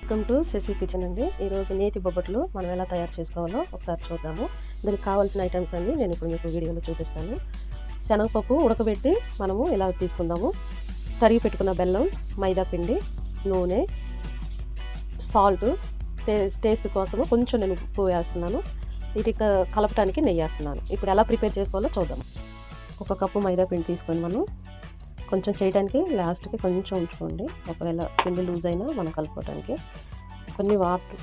Welcome to Shashi kitchen అండి. ఈరోజు నేతి బొబ్బట్లు మనం ఎలా తయారు చేసుకోవాలో ఒకసారి చూద్దాము. దానికి కావాల్సిన ఐటమ్స్ అన్ని నేను ఇప్పుడు మీకు వీడియోలో చూపిస్తాను. శనగపప్పు ఉడకబెట్టి మనము ఇలా తీసుకుందాము. తరిగి పెట్టుకున్న బెల్లం, మైదా పిండి, నూనె, సాల్ట్, టేస్ట్ కోసము కొంచెం నేను ఉప్పు వేస్తున్నాను. వీటి కలపడానికి నెయ్యి వేస్తున్నాను. ఇప్పుడు ఎలా ప్రిపేర్ చేసుకోవాలో చూద్దాం. 1 కప్పు మైదా పిండి తీసుకొని మనం కొంచెం చేయడానికి లాస్ట్కి కొంచెం ఉంచుకోండి. ఒకవేళ పిండి లూజ్ అయినా మనం కలుపుకోవడానికి కొన్ని వాటర్,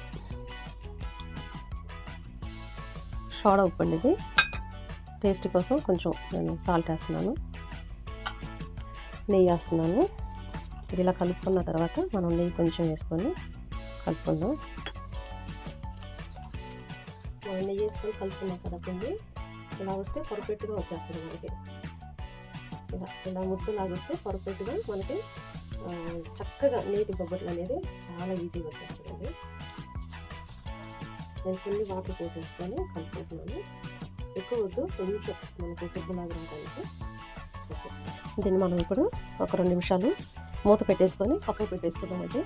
సోడా ఉప్పు అండి ఇది. టేస్ట్ కోసం కొంచెం నేను సాల్ట్ వేస్తున్నాను, నెయ్యి వేస్తున్నాను. ఇది ఇలా కలుపుకున్న తర్వాత మనం నెయ్యి కొంచెం వేసుకొని కలుపుకుందాం. మనం నెయ్యి వేసుకొని కలుపుకున్నాం కదా పిండి, ఇలా వస్తే పర్ఫెక్ట్గా వచ్చేస్తుంది మనకి. ఇలా ముద్దలాగా వస్తే పర్ఫెక్ట్గా మనకి చక్కగా నేతి బొబ్బట్లు అనేది చాలా ఈజీగా వచ్చేస్తుంది. నేను కొన్ని వాటర్ పోసేసుకొని కలుపుకుంటున్నాను. ఎక్కువ వద్దు, కొంచెం మనకి సుబ్బలాగా రావడానికి. దీన్ని మనం ఇప్పుడు ఒక 2 నిమిషాలు మూత పెట్టేసుకొని పక్కకు పెట్టేసుకుందామండి.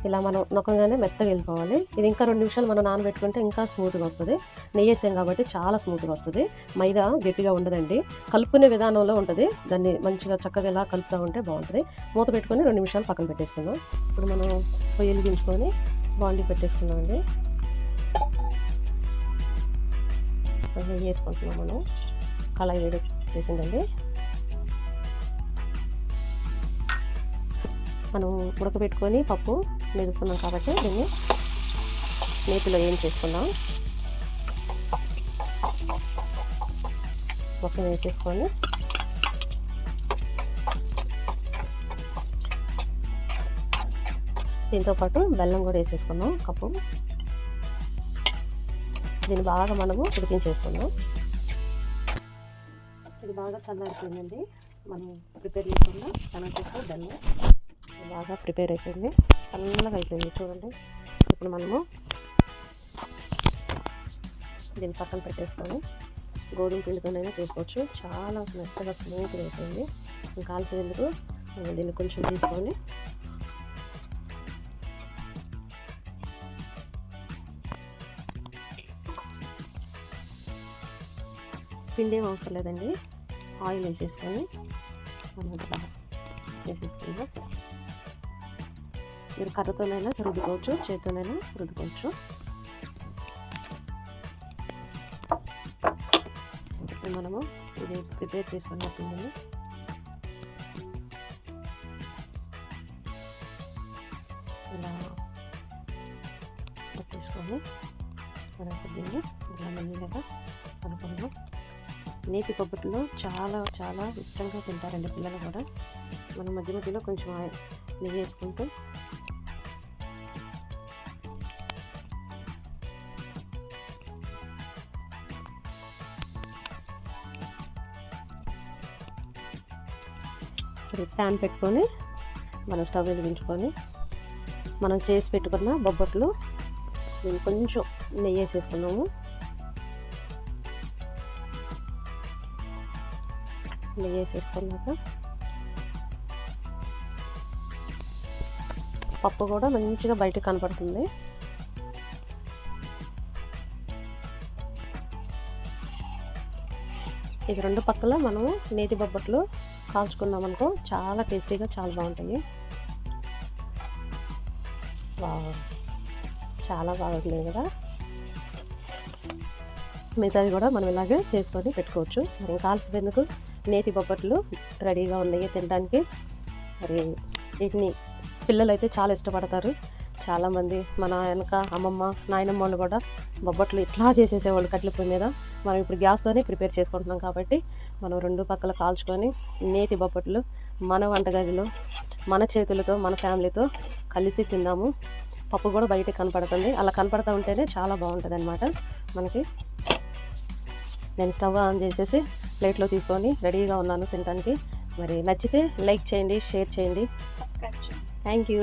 ఇలా మనం నొక్కగానే మెత్తగా వెళ్ళిపోవాలి. ఇది ఇంకా 2 నిమిషాలు మనం నానబెట్టుకుంటే ఇంకా స్మూత్గా వస్తుంది. నెయ్యి వేసాం కాబట్టి చాలా స్మూత్గా వస్తుంది. మైదా గట్టిగా ఉండదండి, కలుపుకునే విధానంలో ఉంటుంది. దాన్ని మంచిగా చక్కగా ఇలా కలుపుతూ ఉంటే బాగుంటుంది. మూత పెట్టుకొని 2 నిమిషాలు పక్కన పెట్టేసుకుందాం. ఇప్పుడు మనం పొయ్యి వెలిగించుకొని బాండీ పెట్టేసుకుందామండి. నెయ్యి వేసుకుంటున్నాం. మనం కళాయి వేడి చేసిందండి. మనం ఉడకబెట్టుకొని పప్పు మెదుపుకున్నాం కాబట్టి దీన్ని నేతిలో ఏం చేసుకుందాం. మొత్తం వేసేసుకొని దీంతోపాటు బెల్లం కూడా వేసేసుకున్నాం కప్పు. దీన్ని బాగా మనము ఉడికించేసుకుందాం. ఇది బాగా చల్లారిపోయిందండి. మనం ప్రిపేర్ చేసుకుందాం. శనగపప్పు, బెల్లం బాగా ప్రిపేర్ అయిపోయింది, చల్లగా అయిపోయింది చూడండి. ఇప్పుడు మనము దీన్ని పక్కన పెట్టేసుకొని గోధుమ పిండితోనైనా చేసుకోవచ్చు. చాలా మెత్తగా స్మూత్గా అయిపోయింది. ఇంకా కాల్చేందుకు దీన్ని కొంచెం తీసుకొని పిండి ఏం అవసరం లేదండి, ఆయిల్ వేసేసుకొని మనం చేసేసుకుందాం. మీరు కర్రతోనైనా రుద్దుకోవచ్చు, చేతితోనైనా రుద్దుకోవచ్చు. ఇప్పుడు మనము ఇది ప్రిపేర్ చేసుకున్న పిండిని ఇలా తీసుకొని మనం దీన్ని ఇలా మెల్లిగా కలుపుకుందాం. నేతి బొబ్బట్లు చాలా చాలా ఇష్టంగా తింటారండి పిల్లలు కూడా. మనం మధ్య మధ్యలో కొంచెం నెయ్యి వేసుకుంటూ ప్యాన్ పెట్టుకొని మనం స్టవ్ వెలిగించుకొని మనం చేసి పెట్టుకున్న బొబ్బట్లు నేను కొంచెం నెయ్యి వేసేసుకున్నాము. నెయ్యి వేసేసుకున్నాక పప్పు కూడా మంచిగా బయటకు కనపడుతుంది. ఇది 2 పక్కల మనము నేతి బొబ్బట్లు కాల్చుకున్నాం అనుకో, చాలా టేస్టీగా చాలా బాగుంటాయి. చాలా బాగుంటుంది కదా. మిగతాది కూడా మనం ఇలాగే చేసుకొని పెట్టుకోవచ్చు. మరి కాల్చిపోయేందుకు నేతి బొబ్బట్లు రెడీగా ఉన్నాయి తినడానికి. మరి వీటిని పిల్లలు అయితే చాలా ఇష్టపడతారు. చాలామంది మన వెనక అమ్మమ్మ, నాయనమ్మ వాళ్ళు కూడా బొబ్బట్లు ఇట్లా చేసేసేవాళ్ళు కట్టెల పొయ్యి మీద. మనం ఇప్పుడు గ్యాస్తోనే ప్రిపేర్ చేసుకుంటున్నాం కాబట్టి మనం 2 పక్కల కాల్చుకొని నేతి బొబ్బట్లు మన వంటగదిలో మన చేతులతో మన ఫ్యామిలీతో కలిసి తిందాము. పప్పు కూడా బయట కనపడుతుంది, అలా కనపడుతూ ఉంటేనే చాలా బాగుంటుంది అనమాట మనకి. నేను స్టవ్ ఆన్ చేసేసి ప్లేట్లో తీసుకొని రెడీగా ఉన్నాను తినడానికి. మరి నచ్చితే లైక్ చేయండి, షేర్ చేయండి, సబ్స్క్రైబ్ చేయండి. Thank you.